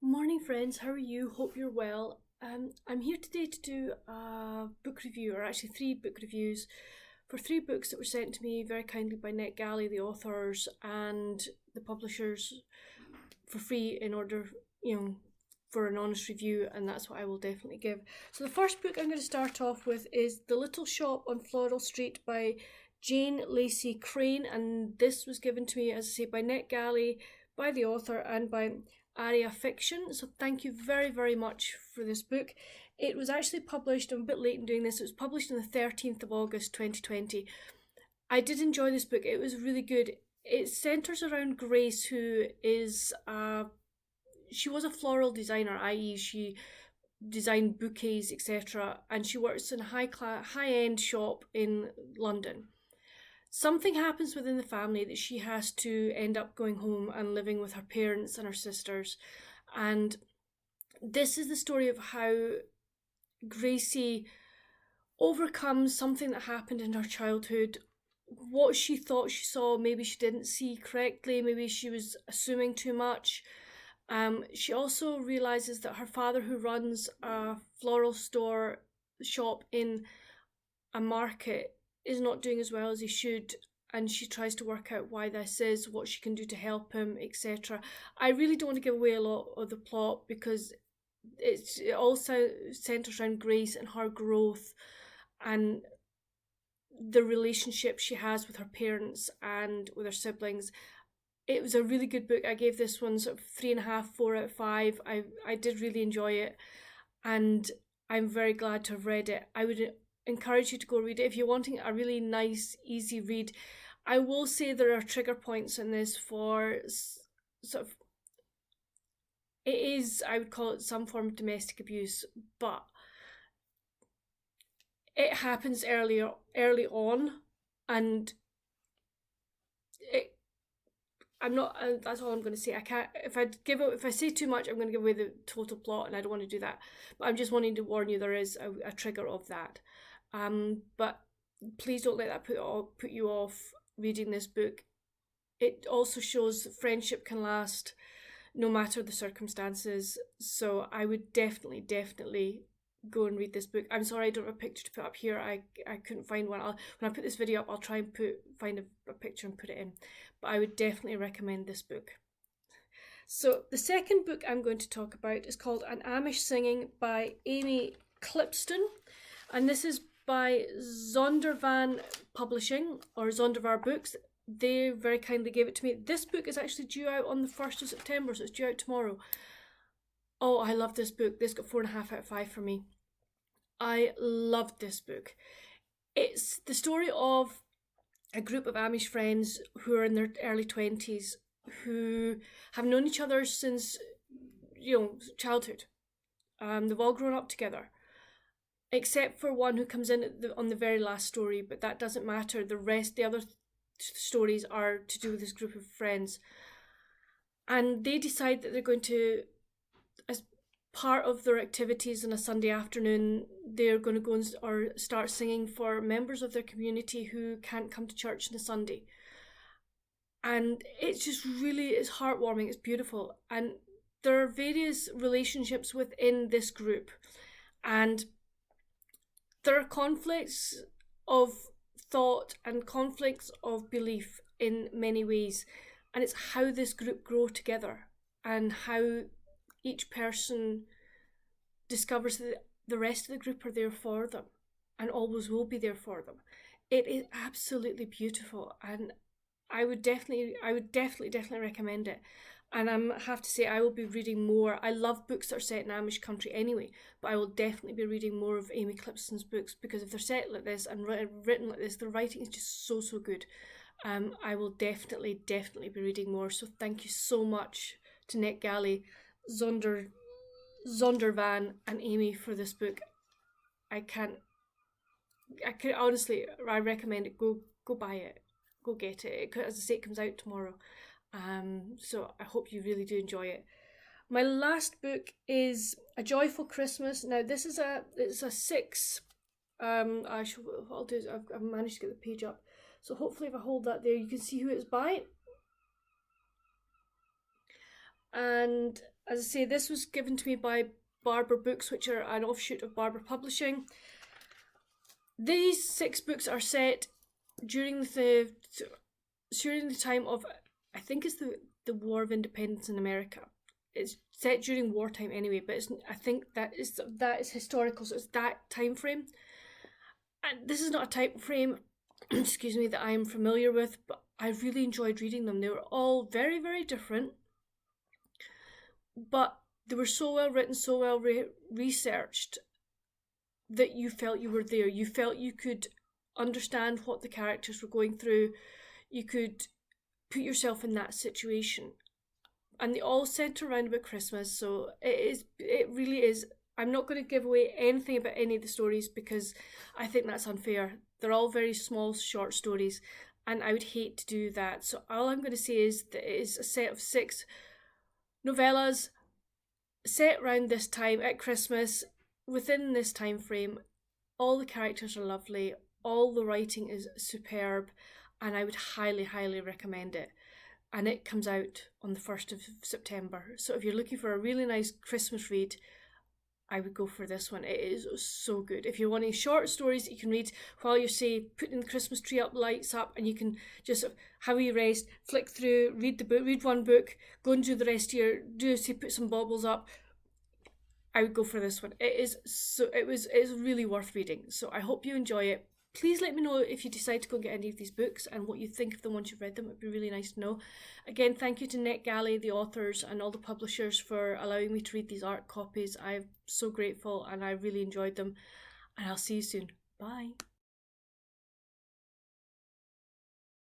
Morning, friends. How are you? Hope you're well. I'm here today to do a book review, or actually three book reviews for three books that were sent to me very kindly by NetGalley, the authors, and the publishers for free in order, for an honest review, and that's what I will definitely give. So the first book I'm going to start off with is The Little Shop on Floral Street by Jane Lacey Crane, and this was given to me, as I say, by NetGalley, by the author, and by Aria Fiction. So thank you very, very much for this book. It was actually published, I'm a bit late in doing this, it was published on the 13th of August 2020. I did enjoy this book, it was really good. It centres around Grace, who is she was a floral designer, i.e. she designed bouquets, etc., and she works in a high-end shop in London. Something happens within the family that she has to end up going home and living with her parents and her sisters. And this is the story of how Gracie overcomes something that happened in her childhood. What she thought she saw, maybe she didn't see correctly, maybe she was assuming too much. She also realizes that her father, who runs a floral shop in a market, is not doing as well as he should, and she tries to work out why this is, what she can do to help him, etc. I really don't want to give away a lot of the plot because it all centers around Grace and her growth and the relationship she has with her parents and with her siblings. It was a really good book. I gave this one sort of 3.5, 4 out of 5. I did really enjoy it, and I'm very glad to have read it. I would encourage you to go read it if you're wanting a really nice, easy read. I will say there are trigger points in this for sort of, it is, I would call it some form of domestic abuse, but it happens early on, and it, I'm not. That's all I'm going to say. I can't. If I say too much, I'm going to give away the total plot, and I don't want to do that. But I'm just wanting to warn you there is a trigger of that. But please don't let that put you off reading this book. It also shows that friendship can last no matter the circumstances. So I would definitely go and read this book. I'm sorry I don't have a picture to put up here. I couldn't find one. When I put this video up, I'll try and find a picture and put it in. But I would definitely recommend this book. So the second book I'm going to talk about is called An Amish Singing by Amy Clipston, and this is by Zondervan Publishing, or Zondervan Books. They very kindly gave it to me. This book is actually due out on the 1st of September, so it's due out tomorrow. Oh, I love this book. This got 4.5 out of 5 for me. I loved this book. It's the story of a group of Amish friends who are in their early 20s who have known each other since, childhood. They've all grown up together, except for one who comes in on the very last story, but that doesn't matter. The other stories are to do with this group of friends. And they decide that they're going to, as part of their activities on a Sunday afternoon, they're going to go or start singing for members of their community who can't come to church on a Sunday. And it's just it's heartwarming, it's beautiful. And there are various relationships within this group, and there are conflicts of thought and conflicts of belief in many ways, and it's how this group grow together and how each person discovers that the rest of the group are there for them and always will be there for them. It is absolutely beautiful, and I would definitely recommend it. And I have to say, I will be reading more. I love books that are set in Amish country anyway, but I will definitely be reading more of Amy Clipston's books, because if they're set like this and written like this, the writing is just so good. I will definitely be reading more. So thank you so much to NetGalley, Zondervan, and Amy for this book. I could honestly, I recommend it. Go buy it. Go get it. As I say, it comes out tomorrow. So I hope you really do enjoy it. My last book is A Joyful Christmas. Now this is it's a 6. What I'll do is I've managed to get the page up. So hopefully if I hold that there, you can see who it's by. And As I say, this was given to me by Barber Books, which are an offshoot of Barber Publishing. These 6 books are set during the time of, I think it's the War of Independence in America. It's set during wartime anyway, but I think that is historical, so it's that time frame. And this is not a time frame, excuse me, that I'm familiar with, but I really enjoyed reading them. They were all very, very different, but they were so well written, so well researched that you felt you were there. You felt you could understand what the characters were going through. You could put yourself in that situation. And they all centre around about Christmas, so it really is. I'm not going to give away anything about any of the stories because I think that's unfair. They're all very small, short stories, and I would hate to do that. So all I'm going to say is that it is a set of 6 novellas set around this time at Christmas, within this time frame. All the characters are lovely, all the writing is superb, and I would highly, highly recommend it. And it comes out on the 1st of September. So if you're looking for a really nice Christmas read, I would go for this one. It is so good. If you're wanting short stories that you can read while you're, say, putting the Christmas tree up, lights up, and you can just have a rest, flick through, read the book, read one book, go and do the rest of your, say, put some baubles up, I would go for this one. It's really worth reading. So I hope you enjoy it. Please let me know if you decide to go and get any of these books and what you think of them once you've read them. It would be really nice to know. Again, thank you to NetGalley, the authors, and all the publishers for allowing me to read these art copies. I'm so grateful and I really enjoyed them. And I'll see you soon. Bye.